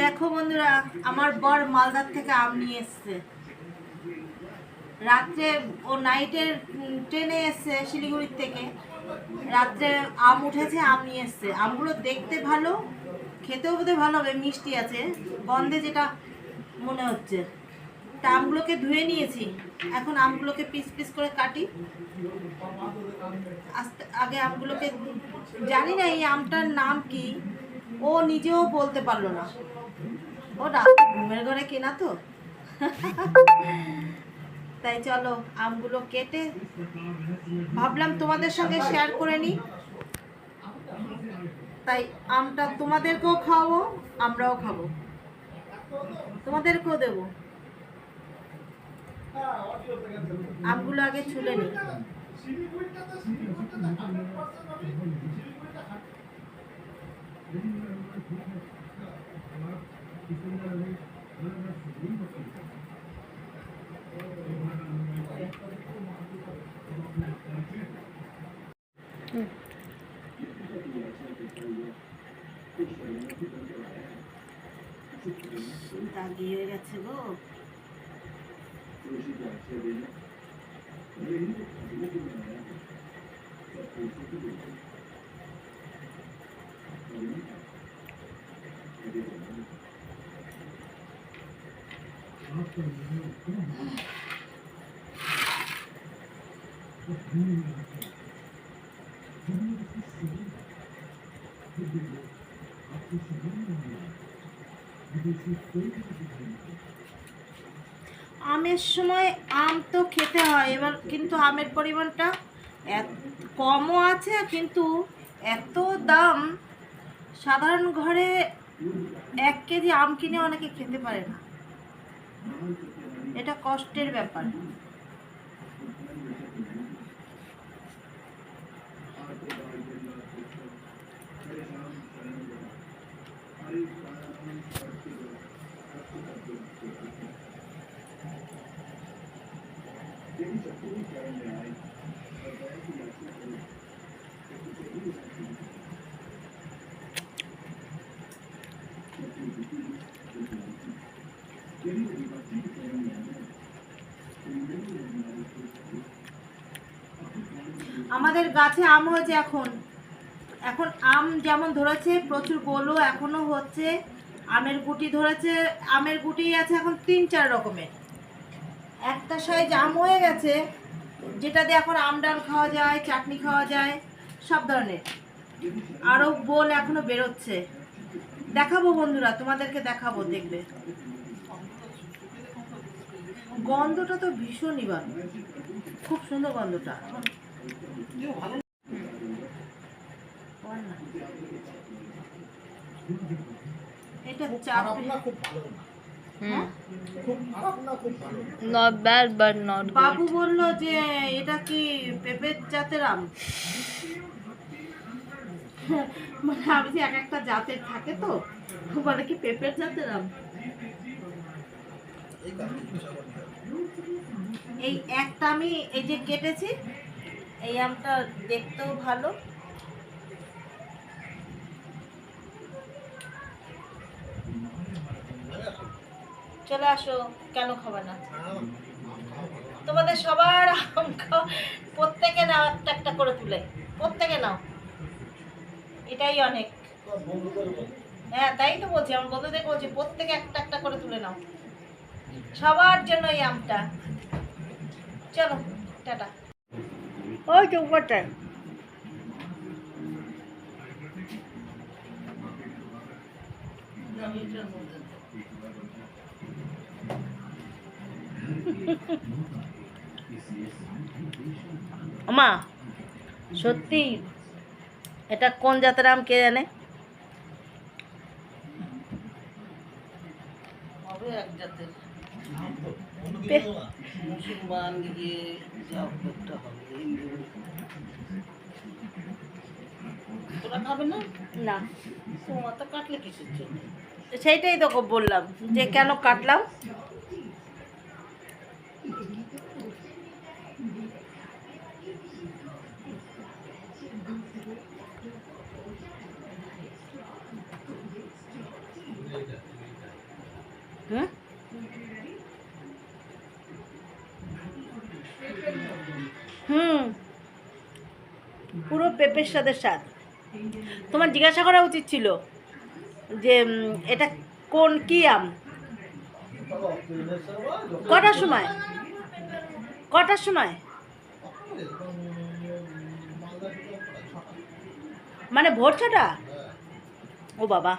দেখো বন্ধুরা, আমার বর মালদার থেকে আম নিয়ে এসছে। রাত্রে ও নাইটের ট্রেনে এসছে শিলিগুড়ির থেকে। রাত্রে আম উঠেছে, আম নিয়ে এসছে। আমগুলো দেখতে ভালো, খেতেও বোধহয় ভালো হবে, মিষ্টি আছে গন্ধে যেটা মনে হচ্ছে। তা আমগুলোকে ধুয়ে নিয়েছি, এখন আমগুলোকে পিস পিস করে কাটি। আগে আমগুলোকে, জানি না এই আমটার নাম কি, ও নিজেও বলতে পারলো না। ও রাস্তা ঘুমের ঘরে কেনা তো। তাই চলো আমগুলো কেটে ভাবলাম তোমাদের সঙ্গে শেয়ার করে নিই। তাই আমটা তোমাদেরকেও খাওয়াবো, আমরাও খাবো, তোমাদেরকেও দেবো। আমগুলো আগে ছুলে নিই। দাগি হয়ে গেছে গো। আমের সময় আম তো খেতে হয়, এবার কিন্তু আমের পরিমাণটা কমও আছে, কিন্তু এত দাম, সাধারণ ঘরে 1 কেজি আম কিনে অনেকে খেতে পারে না। এটা কষ্টের ব্যাপার। আমাদের গাছে আম হয়েছে এখন। এখন আম যেমন ধরেছে, প্রচুর গোলও এখনো হচ্ছে। আমের গুটি ধরেছে, আমের গুটি আছে এখন 3-4 রকমের। একটা সাইজ আম হয়ে গেছে, যেটা দিয়ে এখন আম ডাল খাওয়া যায়, চাটনি খাওয়া যায়, সব ধরনের। আরও বোল এখনো বেরোচ্ছে। দেখাবো বন্ধুরা, তোমাদেরকে দেখাবো, দেখবে। গন্ধটা তো ভীষণই ভালো, খুব সুন্দর গন্ধটা। এটা not bad but not good. বাবু বললো যে এটা কি পেঁপের জাতের আম। মানে আমি যে একটা জাতের থাকে তো, বলে কি পেঁপের জাতের আম। এই একটা আমি এই যে কেটেছি, এই আমটা দেখতেও ভালো। চলে আসো, কেন খাবে না? তোমাদের সবার আম খাও, প্রত্যেকে নাও একটা একটা করে তুলে, প্রত্যেকে নাও, এটাই অনেক। হ্যাঁ তাই তো বলছি, আমার বন্ধুদের বলছি প্রত্যেকে একটা একটা করে তুলে নাও, সবার জন্য এই আমটা। চলো টাটা। ওই তো উপরটায়। মা সত্যি এটা কোন জাতের আম কে জানে? এক জাতের মুসলমান দিয়ে তোরা খাবে না? না, তোমার কাটলে কিসের জন্য? সেইটাই তো বললাম যে কেন কাটলাম। পুরো পেঁপের স্বাদের স্বাদ। তোমার জিজ্ঞাসা করা উচিত ছিল যে এটা কোন কি আম। কটার সময়? কটার সময়? মানে ভোর 6টা? ও বাবা,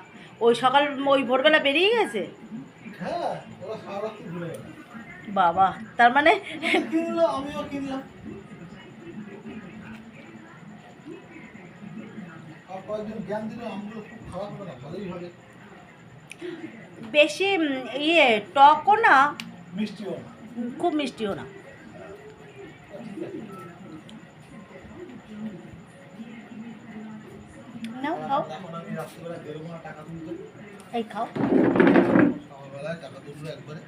ওই সকাল ওই ভোরবেলা বেরিয়ে গেছে। বাবা, তার মানে আমিও কিনলাম। আর কয়েকজন জ্ঞান দিল আমগুলো খুব খারাপ হবে না, ভালোই হবে। বেশি ইয়ে টকও না, মিষ্টিও না। খুব মিষ্টিও না। নাও খাও, এখন আমি রাত্রিবেলা বেরোবো না টাকা তুলতে। এই খাও। সকালবেলায় টাকা তুলবো একবারে।